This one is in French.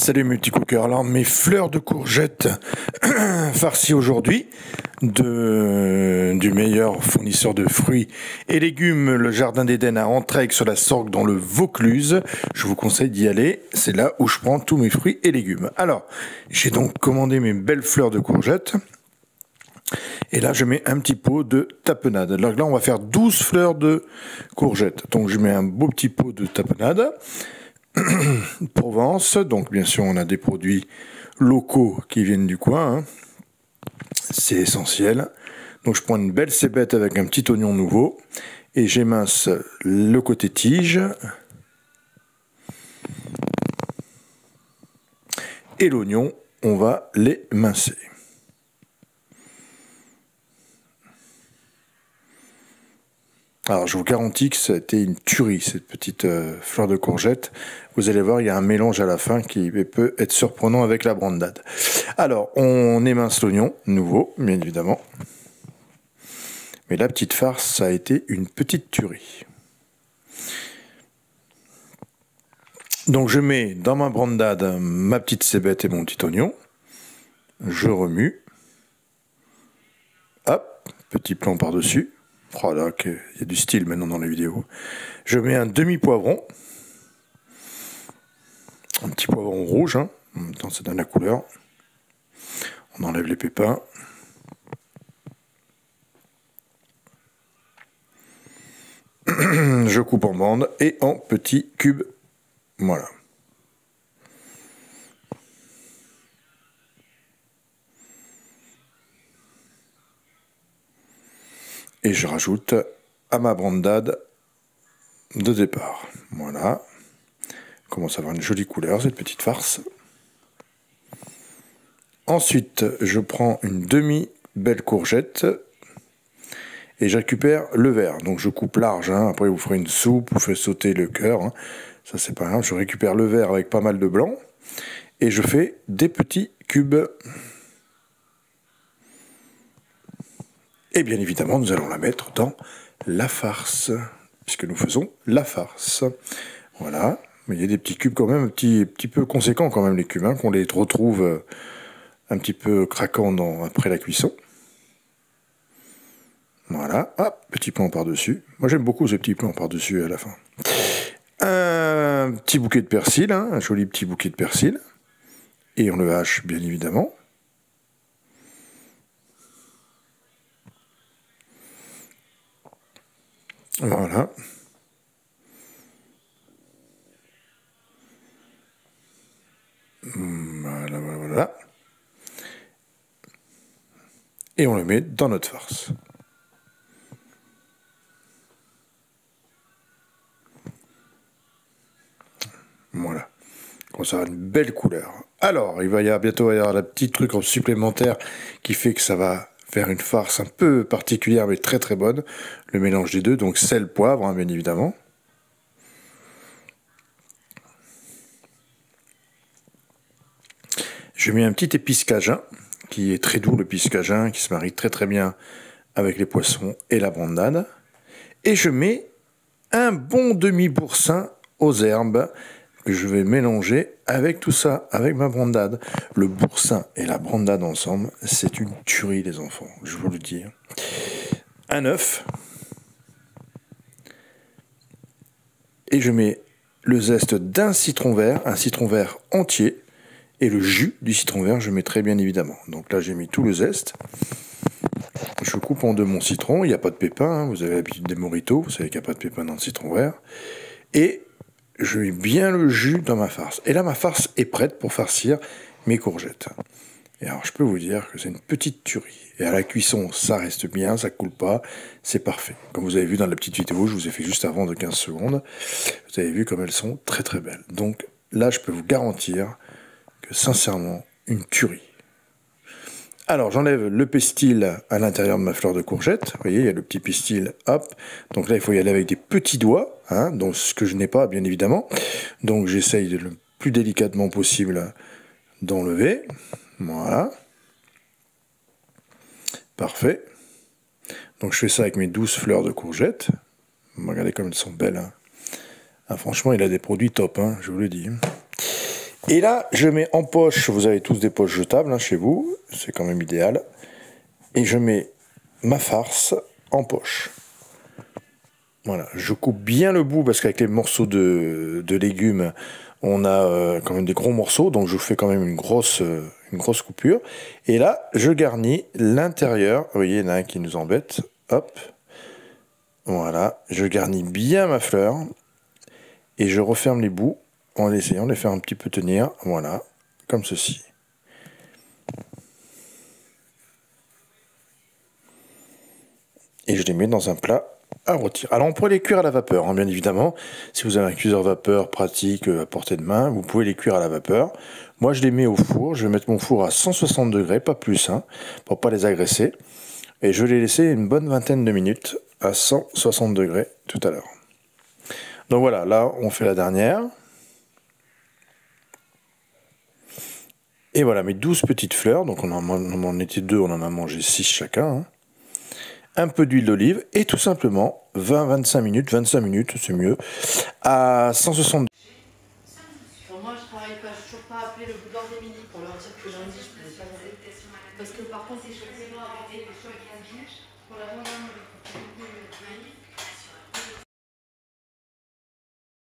Salut mes petits cookers. Alors mes fleurs de courgettes farcies aujourd'hui du meilleur fournisseur de fruits et légumes, le Jardin d'Éden à Entraigues sur la Sorgue dans le Vaucluse. Je vous conseille d'y aller, c'est là où je prends tous mes fruits et légumes. Alors, j'ai donc commandé mes belles fleurs de courgettes. Et là, je mets un petit pot de tapenade. Alors là, on va faire 12 fleurs de courgettes. Donc je mets un beau petit pot de tapenade. Provence, donc bien sûr on a des produits locaux qui viennent du coin, hein. C'est essentiel. Donc je prends une belle cébette avec un petit oignon nouveau et j'émince le côté tige et l'oignon, on va les mincer. Alors je vous garantis que ça a été une tuerie cette petite fleur de courgette. Vous allez voir, il y a un mélange à la fin qui peut être surprenant avec la brandade. Alors on émince l'oignon, nouveau bien évidemment. Mais la petite farce, ça a été une petite tuerie. Donc je mets dans ma brandade ma petite cébette et mon petit oignon. Je remue. Hop, petit plan par-dessus. Oh là, il y a du style maintenant dans les vidéos. Je mets un demi-poivron. Un petit poivron rouge, hein. En même temps, ça donne la couleur. On enlève les pépins. Je coupe en bandes et en petits cubes. Voilà. Et je rajoute à ma brandade de départ. Voilà. Commence à avoir une jolie couleur, cette petite farce. Ensuite, je prends une demi-belle courgette et je récupère le vert. Donc je coupe large, hein. Après vous ferez une soupe, vous faites sauter le cœur, hein. Ça c'est pas grave. Je récupère le vert avec pas mal de blanc et je fais des petits cubes. Et bien évidemment, nous allons la mettre dans la farce, puisque nous faisons la farce. Voilà, mais il y a des petits cubes quand même, un petit peu conséquents quand même les cubes, hein, qu'on les retrouve un petit peu craquants après la cuisson. Voilà, hop, petit plan par-dessus. Moi j'aime beaucoup ce petit plan par-dessus à la fin. Un petit bouquet de persil, hein, un joli petit bouquet de persil. Et on le hache bien évidemment. Voilà. Voilà, voilà. Et on le met dans notre farce. Voilà. Comme ça, une belle couleur. Alors, il va y avoir bientôt la petite truc en supplémentaire qui fait que ça va faire une farce un peu particulière mais très très bonne. Le mélange des deux, donc sel, poivre, hein, bien évidemment. Je mets un petit épice cajun, qui est très doux, le épice cajun, qui se marie très très bien avec les poissons et la brandade. Et je mets un bon demi-boursin aux herbes que je vais mélanger avec tout ça, avec ma brandade. Le boursin et la brandade ensemble, c'est une tuerie les enfants, je vous le dis. Un œuf. Et je mets le zeste d'un citron vert, un citron vert entier. Et le jus du citron vert, je mettrai bien évidemment. Donc là, j'ai mis tout le zeste. Je coupe en deux mon citron. Il n'y a pas de pépins, hein. Vous avez l'habitude des mojitos. Vous savez qu'il n'y a pas de pépins dans le citron vert. Et je mets bien le jus dans ma farce. Et là, ma farce est prête pour farcir mes courgettes. Et alors, je peux vous dire que c'est une petite tuerie. Et à la cuisson, ça reste bien, ça coule pas, c'est parfait. Comme vous avez vu dans la petite vidéo, je vous ai fait juste avant de 15 secondes. Vous avez vu comme elles sont très très belles. Donc là, je peux vous garantir que sincèrement, une tuerie. Alors, j'enlève le pestil à l'intérieur de ma fleur de courgette. Vous voyez, il y a le petit pestil, hop. Donc là, il faut y aller avec des petits doigts, hein, donc ce que je n'ai pas, bien évidemment. Donc, j'essaye le plus délicatement possible d'enlever. Voilà. Parfait. Donc, je fais ça avec mes 12 fleurs de courgette. Regardez comme elles sont belles, hein. Ah, franchement, il a des produits top, hein, je vous le dis. Et là, je mets en poche, vous avez tous des poches jetables hein, chez vous, c'est quand même idéal. Et je mets ma farce en poche. Voilà, je coupe bien le bout parce qu'avec les morceaux de légumes, on a quand même des gros morceaux, donc je fais quand même une grosse coupure. Et là, je garnis l'intérieur. Vous voyez, il y en a un qui nous embête. Hop. Voilà, je garnis bien ma fleur. Et je referme les bouts en essayant de les faire un petit peu tenir. Voilà, comme ceci. Et je les mets dans un plat à rôtir. Alors on pourrait les cuire à la vapeur, hein, bien évidemment. Si vous avez un cuiseur vapeur pratique à portée de main, vous pouvez les cuire à la vapeur. Moi je les mets au four, je vais mettre mon four à 160 degrés, pas plus, hein, pour pas les agresser. Et je vais les laisser une bonne vingtaine de minutes à 160 degrés tout à l'heure. Donc voilà, là on fait la dernière. Et voilà mes 12 petites fleurs, donc on en était deux, on en a mangé 6 chacun. Hein. Un peu d'huile d'olive et tout simplement 20-25 minutes, c'est mieux, à 160. Moi je travaille pas, je suis toujours pas appelé le boulevard des midi pour leur dire que lundi je pouvais pas y aller. Parce que par contre, c'est choqué pour la moyenne.